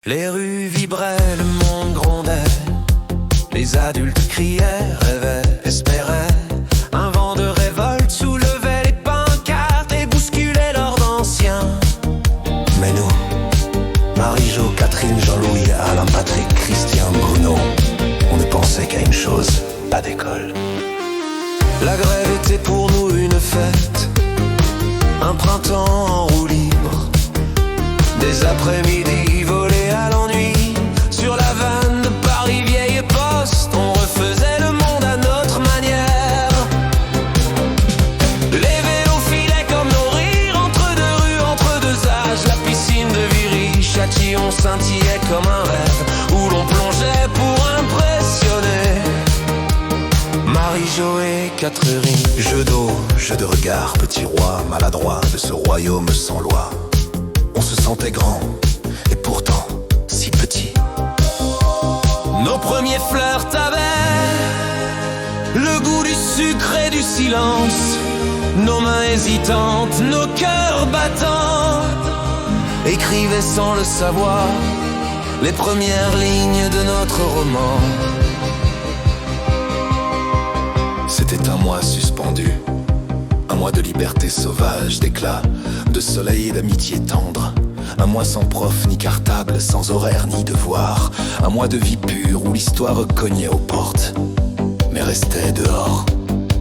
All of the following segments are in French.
Les rues vibraient, le monde grondait. Les adultes criaient, rêvaient, espéraient. Un vent de révolte soulevait les pancartes et bousculait l'ordre ancien. Mais nous, Marie-Jo, Catherine, Jean-Louis, Alain, Patrick, Christian, Bruno, on ne pensait qu'à une chose, pas d'école. La grève était pour nous une fête, un printemps en roue libre. Des après-midi volés à l'ennui, sur la vanne de Paris vieille poste, on refaisait le monde à notre manière. Les vélos filaient comme nos rires, entre deux rues, entre deux âges. La piscine de Viry, Châtillon scintillait comme un rêve, où l'on plongeait pour impressionner Marie-Jo et Catherine. Jeu d'eau, jeu de regard, petit roi maladroit de ce royaume sans loi. On se sentait grand, et pourtant si petit. Nos premiers flirts avaient le goût du sucre et du silence. Nos mains hésitantes, nos cœurs battants, écrivaient sans le savoir les premières lignes de notre roman. C'était un mois suspendu, un mois de liberté sauvage, d'éclat, de soleil et d'amitié tendre. Un mois sans prof ni cartable, sans horaire ni devoir. Un mois de vie pure où l'histoire cognait aux portes, mais restait dehors.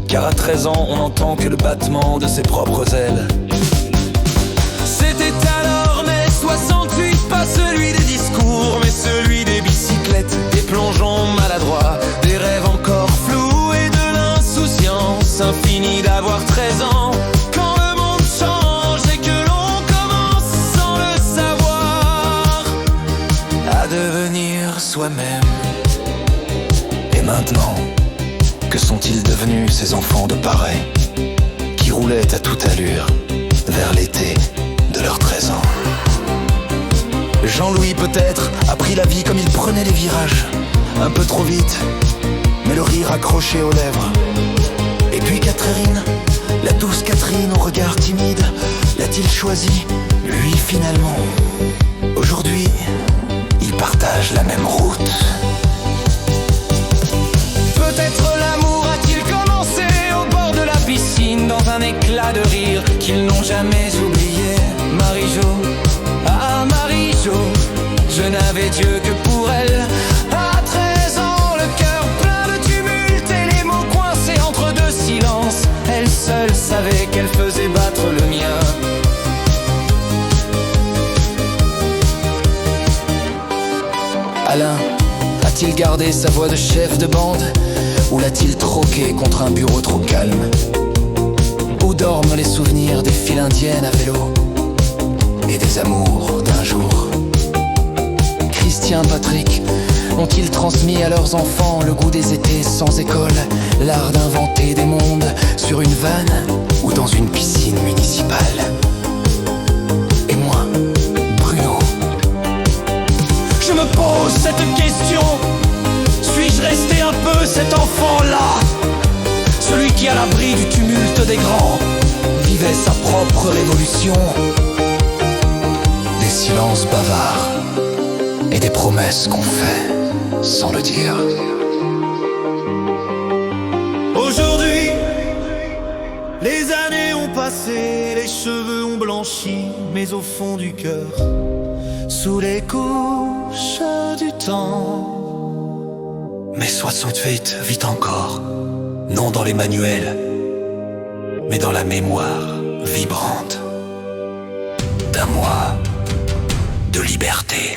Car à 13 ans, on n'entend que le battement de ses propres ailes. C'était alors mai 68, pas celui des discours, mais celui des bicyclettes, des plongeons maladroits, des rêves encore flous et de l'insouciance infinie d'avoir 13 ans. Quand le monde change et que l'on commence sans le savoir à devenir soi-même. Et maintenant, que sont-ils devenus ces enfants de pareil, qui roulaient à toute allure vers l'été de leurs 13 ans? Jean-Louis peut-être a pris la vie comme il prenait les virages, un peu trop vite, mais le rire accroché aux lèvres. Et puis Catherine, la douce Catherine au regard timide, l'a-t-il choisi, lui finalement? Aujourd'hui, ils partagent la même route. Peut-être l'amour a-t-il commencé au bord de la piscine, dans un éclat de rire qu'ils n'ont jamais oublié. Marie-Jo, ah Marie-Jo, je n'avais Dieu que pour elle. À 13 ans, le cœur plein de tumulte et les mots coincés entre deux silences. Elle seule savait qu'elle faisait battre le mien. Alain a-t-il gardé sa voix de chef de bande, ou l'a-t-il troqué contre un bureau trop calme? Où dorment les souvenirs des files indiennes à vélo et des amours d'un jour? Christian, Patrick ont-ils transmis à leurs enfants le goût des étés sans école, l'art d'inventer des mondes sur une vanne ou dans une piscine municipale? Et moi, Bruno, je me pose cette question: suis-je resté un peu cet enfant-là, celui qui à l'abri du tumulte des grands vivait sa propre révolution? Des silences bavards et des promesses qu'on fait sans le dire. Aujourd'hui, les années ont passé, les cheveux ont blanchi, mais au fond du cœur, sous les couches du temps. Mais 68 vit encore, non dans les manuels, mais dans la mémoire vibrante d'un mois de liberté.